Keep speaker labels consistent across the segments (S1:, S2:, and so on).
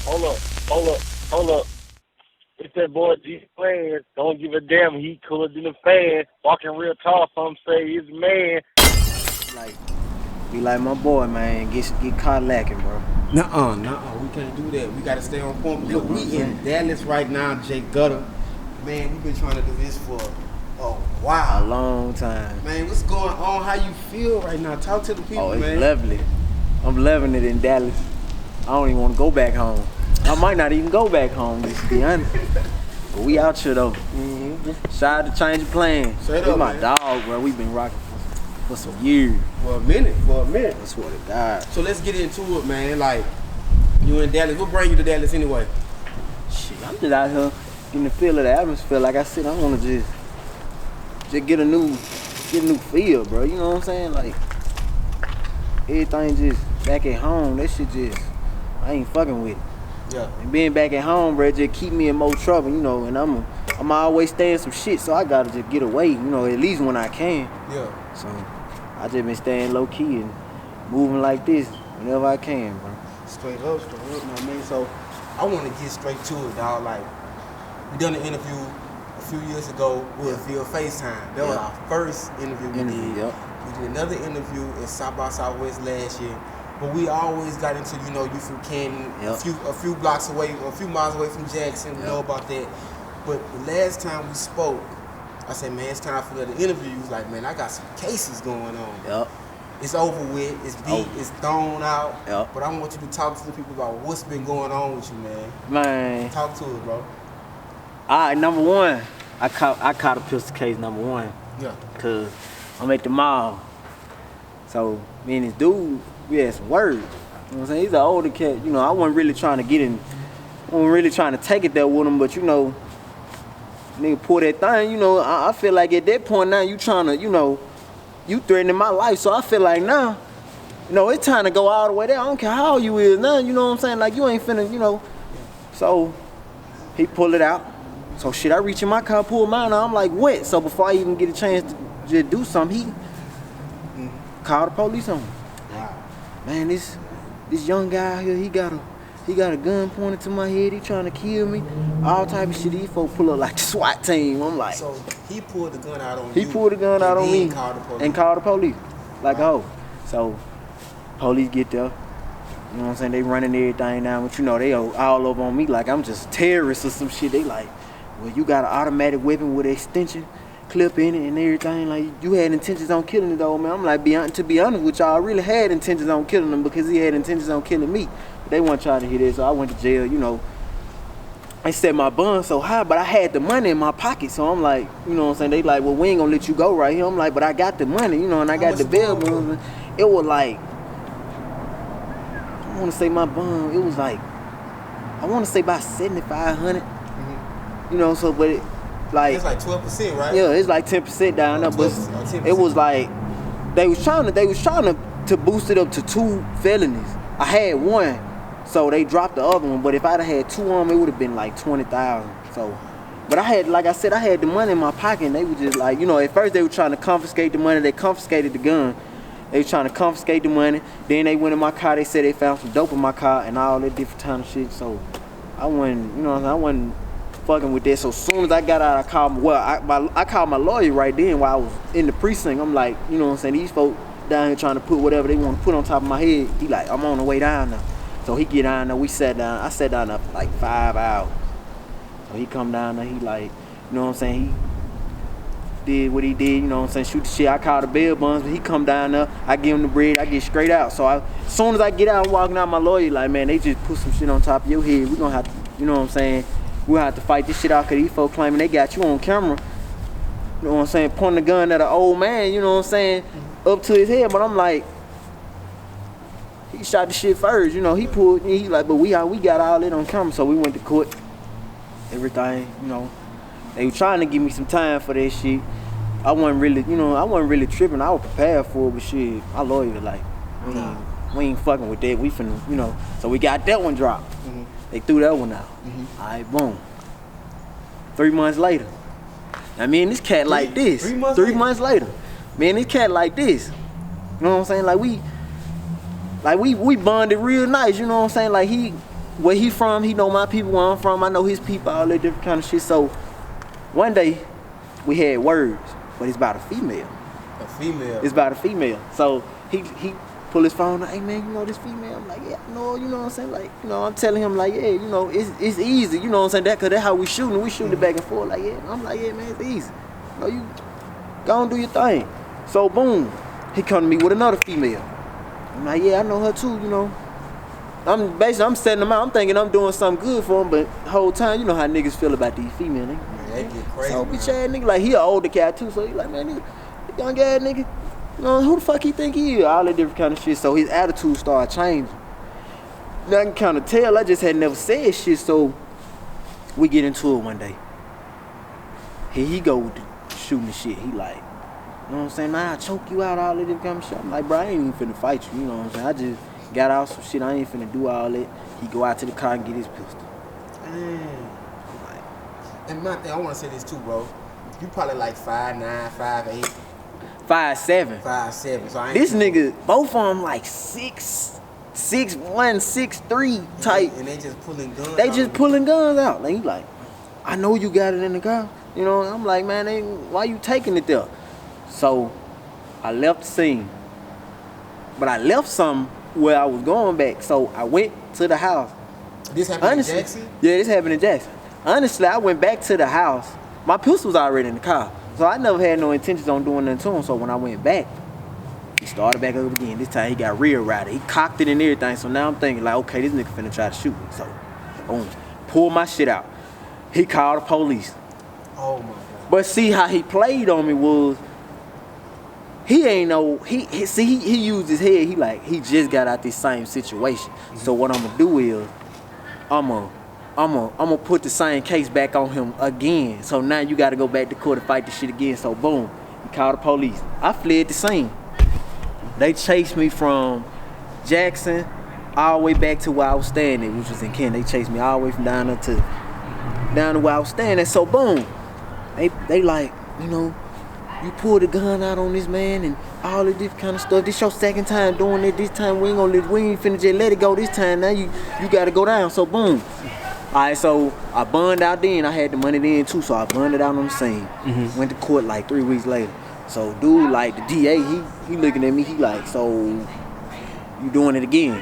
S1: Hold up, hold up, hold up. It's that boy G Planz. Don't give a damn. He cooler than a fan. Walking real tall. Some say he's a man.
S2: Like, be like my boy, man. Get caught lacking, bro.
S3: Nuh-uh. We can't do that. We gotta stay on point. Look, we in Dallas right now, Jay Gudda. Man, we've been trying to do this for a while.
S2: A long time.
S3: Man, what's going on? How you feel right now? Talk to the people,
S2: Oh, it's
S3: man.
S2: lovely. I'm loving it in Dallas. I don't even want to go back home. I might not even go back home, just to be honest. But we out here though. Shout out to Changeofplanz.
S3: Straight
S2: This
S3: up,
S2: my
S3: man.
S2: dog, bro. We been rocking for some years.
S3: For a minute.
S2: I swear to God.
S3: So let's get into it, man. Like, you in Dallas. What bring you to Dallas anyway?
S2: Shit, I'm just out here getting the feel of the atmosphere. Like I said, I want to just get a new feel, bro. You know what I'm saying? Like everything just back at home. That shit just, I ain't fucking with it.
S3: Yeah.
S2: And being back at home, bro, just keep me in more trouble, you know. And I'm always staying some shit, so I gotta just get away, you know, at least when I can.
S3: Yeah.
S2: So I just been staying low key and moving like this whenever I can, bro.
S3: Straight up, man. Man. So I want to get straight to it, dog. Like, we done an interview a few years ago with via FaceTime. That was our first interview we did.
S2: Yep.
S3: We did another interview at South by Southwest last year. But we always got into, you know, you from Canton,
S2: Yep.
S3: a few blocks away, a few miles away from Jackson. We know about that. But the last time we spoke, I said, man, it's time for the interview. He was like, man, I got some cases going on.
S2: Yep.
S3: It's over with, it's beat, it's thrown out.
S2: Yep.
S3: But I want you to talk to the people about what's been going on with you, man.
S2: Man.
S3: Talk to us, bro.
S2: Alright, number one, I caught a pistol case number one.
S3: Yeah.
S2: Cause I'm at the mall. So me and this dude, we had some words. You know what I'm saying? He's an older cat. You know, I wasn't really trying to get in, I wasn't really trying to take it there with him, but you know, nigga pull that thing, you know, I feel like at that point now you trying to, you know, you threatening my life. So I feel like now, you know, it's time to go all the way there. I don't care how old you is now, you know what I'm saying? Like you ain't finna, you know. So he pulled it out. So shit, I reach in my car, pull mine out, I'm like wet. So before I even get a chance to just do something, he called the police on me.
S3: Wow.
S2: Man, this young guy out here, he got a gun pointed to my head, he trying to kill me. All type of shit, these folks pull up like the SWAT team. I'm like,
S3: So he pulled the gun out on you.
S2: he pulled the gun out on me
S3: And called the police.
S2: Like, oh. So police get there. You know what I'm saying? They running everything down, but you know, they all over on me like I'm just a terrorist or some shit. They like, well, you got an automatic weapon with an extension clip in it and everything. Like, you had intentions on killing the old man. I'm like, to be honest with y'all, I really had intentions on killing him because he had intentions on killing me. But they weren't trying to hear that, so I went to jail, you know. I set my bond so high, but I had the money in my pocket, so I'm like, you know what I'm saying? They like, well, we ain't gonna let you go right here. I'm like, but I got the money, you know, and I got the bail bonds. It was like, I want to say my bond, it was like, I want to say about 7,500. You know, so, but it, like,
S3: It's like 12%, right?
S2: yeah, it's like 10% down there, but
S3: 10%.
S2: it was like they was trying to boost it up to 2 felonies. I had one, so they dropped the other one. But if I'd have had 2 on them, it would have been like 20,000. So, but I had, like I said, I had the money in my pocket, and they were just like, you know, at first they were trying to confiscate the money. They confiscated the gun. They was trying to confiscate the money. Then they went in my car. They said they found some dope in my car and all that different kind of shit. So I wasn't, you know what I'm saying? I wasn't fucking with that. So as soon as I got out, I called my lawyer right then while I was in the precinct. I'm like, you know what I'm saying, these folks down here trying to put whatever they want to put on top of my head. He like, I'm on the way down now. So he get down there, we sat down. I sat down there for like 5 hours. So he come down there, he like, you know what I'm saying, he did what he did, you know what I'm saying, shoot the shit. I called the bail bonds, but he come down there, I give him the bread, I get straight out. So as soon as I get out, I'm walking out, my lawyer like, man, they just put some shit on top of your head. We gonna have to, you know what I'm saying, we're gonna have to fight this shit out, cause these folks claiming they got you on camera, you know what I'm saying, pointing the gun at an old man, you know what I'm saying, up to his head. But I'm like, he shot the shit first, you know, he pulled, he like, but we got all that on camera. So we went to court, everything, you know. They were trying to give me some time for that shit. I wasn't really tripping. I was prepared for it, but shit, my lawyer was like, we ain't fucking with that. We finna, you know. So we got that one dropped. They threw that one out. All right, boom. 3 months later. I mean, this cat like this.
S3: 3 months
S2: Three months later. Man, this cat like this. You know what I'm saying? Like we bonded real nice, you know what I'm saying? Like he where he from, he know my people, where I'm from, I know his people, all that different kind of shit. So one day we had words, but it's about a female.
S3: A female.
S2: It's about a female. So he pull his phone, hey man, you know this female? I'm like, yeah, no, you know what I'm saying? Like, you know, I'm telling him like, yeah, you know, it's easy, you know what I'm saying? Cause that's how we shooting. We shooting it back and forth. Like, yeah, I'm like, yeah, man, it's easy. You know, you go and do your thing. So boom, he come to me with another female. I'm like, yeah, I know her too, you know. I'm setting him out. I'm thinking I'm doing something good for him, but the whole time, you know how niggas feel about these female niggas.
S3: Man, they get crazy.
S2: So bitch ass nigga, like he an older cat too, so he like, man, nigga, young ass nigga, you know, who the fuck he think he is? All that different kind of shit. So his attitude started changing. Now I can kind of tell, I just had never said shit, so we get into it one day. Here he go with the shooting the shit. He like, you know what I'm saying? Man, I choke you out, all that different kind of shit. I'm like, bro, I ain't even finna fight you, you know what I'm saying? I just got out some shit, I ain't finna do all that. He go out to the car and get his pistol.
S3: And my thing, I want to say this too, bro. You probably like 5'9", 5'8".
S2: 5'7".
S3: 5'7". So I ain't
S2: This nigga, both of them like 6'1", 6'3" type.
S3: And they just pulling guns.
S2: They just pulling guns out. Like, he like, I know you got it in the car. You know, I'm like, man, why you taking it there? So I left the scene. But I left something where I was going back. So I went to the house.
S3: This happened in Jackson?
S2: Yeah, this happened in Jackson. Honestly, I went back to the house. My pistol was already in the car. So I never had no intentions on doing nothing to him. So when I went back, he started back up again. This time he got real routed. He cocked it and everything. So now I'm thinking like, okay, this nigga finna try to shoot me. So boom, pull my shit out. He called the police.
S3: Oh my God.
S2: But see how he played on me was, he ain't know, he used his head. He just got out this same situation. Mm-hmm. So what I'm gonna do is, I'm gonna put the same case back on him again. So now you gotta go back to court to fight this shit again. So boom, he called the police. I fled the scene. They chased me from Jackson all the way back to where I was standing, which was in Kent. They chased me all the way from down to where I was standing. So boom, they like, you know, you pulled the gun out on this man and all of this kind of stuff. This your second time doing it. This time we ain't finna just let it go this time. Now you gotta go down. So boom. Alright, so I bonded out then. I had the money then too, so I bonded out on the scene. Mm-hmm. Went to court like 3 weeks later. So dude, like the DA, he looking at me, he like, so you doing it again?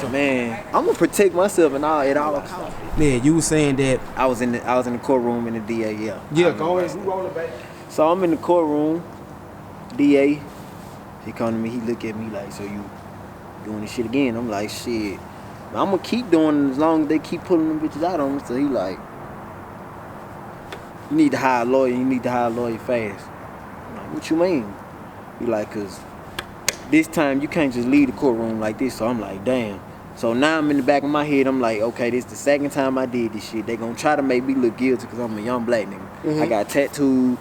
S2: So man, I'm gonna protect myself and all at all costs.
S3: Man, you was saying that
S2: I was in the courtroom in the DA, yeah.
S3: Yeah, go ahead, roll it back.
S2: So I'm in the courtroom, DA, he come to me, he look at me like, so you doing this shit again? I'm like, shit, I'm gonna keep doing it as long as they keep pulling them bitches out on me. So he like, you need to hire a lawyer fast. I'm like, what you mean? He like, cause this time you can't just leave the courtroom like this. So I'm like, damn. So now I'm in the back of my head, I'm like, okay, this is the second time I did this shit. They gonna try to make me look guilty because I'm a young black nigga. Mm-hmm. I got tattooed.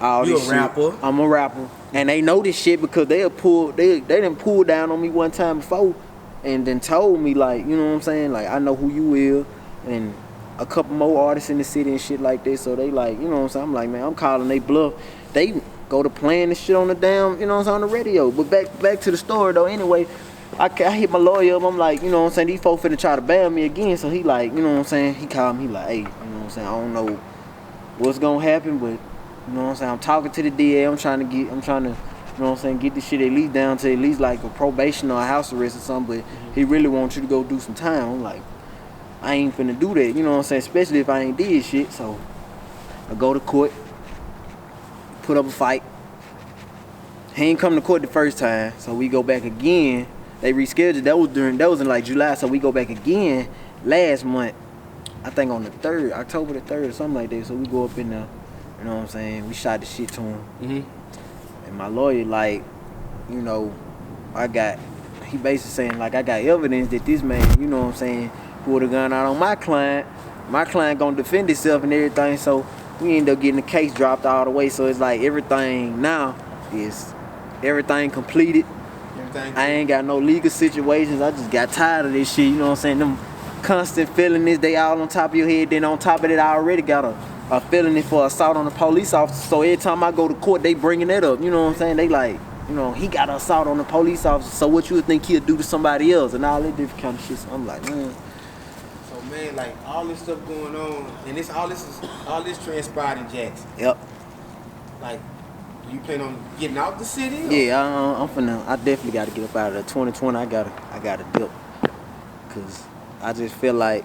S2: All
S3: you
S2: this
S3: a
S2: shit.
S3: rapper.
S2: I'm a rapper. And they know this shit because they done pulled down on me one time before and then told me like, you know what I'm saying? Like, I know who you is and a couple more artists in the city and shit like this. So they like, you know what I'm saying? I'm like, man, I'm calling they bluff. They go to playing this shit on the damn, you know what I'm saying, on the radio. But back to the story though, anyway, I hit my lawyer up. I'm like, you know what I'm saying, these folks finna try to bail me again. So he like, you know what I'm saying, he called me, he like, hey, you know what I'm saying, I don't know what's gonna happen, but you know what I'm saying, I'm talking to the DA, I'm trying to, you know what I'm saying, get this shit at least down to at least like a probation or a house arrest or something, but he really wants you to go do some time. I'm like, I ain't finna do that, you know what I'm saying, especially if I ain't did shit. So I go to court, put up a fight. He ain't come to court the first time, so we go back again. They rescheduled, that was in like July, so we go back again last month, I think on the 3rd, October the 3rd or something like that. So we go up in there, you know what I'm saying, we shot the shit to him. Mm-hmm. And my lawyer like, you know, he basically saying like, I got evidence that this man, you know what I'm saying, pulled a gun out on my client gonna defend himself and everything. So we end up getting the case dropped all the way. So it's like everything now is everything completed. I ain't got no legal situations. I just got tired of this shit, you know what I'm saying? Them constant felonies, they all on top of your head. Then on top of it, I already got a felony for assault on a police officer. So every time I go to court, they bringing that up, you know what I'm saying? They like, you know, he got assault on a police officer, so what you would think he'd do to somebody else and all that different kind of shit. So I'm like, man.
S3: So man, like all this stuff going on, and all this transpired in Jackson.
S2: Yep.
S3: Like, do you plan on getting out the city?
S2: Yeah, I'm finna. I definitely got to get up out of there. 2020, I gotta dip, cause I just feel like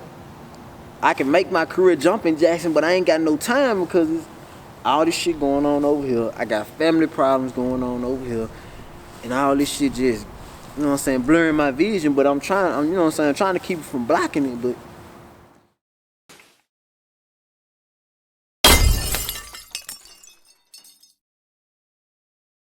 S2: I can make my career jump in Jackson, but I ain't got no time because it's all this shit going on over here. I got family problems going on over here, and all this shit just, you know what I'm saying, blurring my vision. But I'm trying, you know what I'm saying, trying to keep it from blocking it, but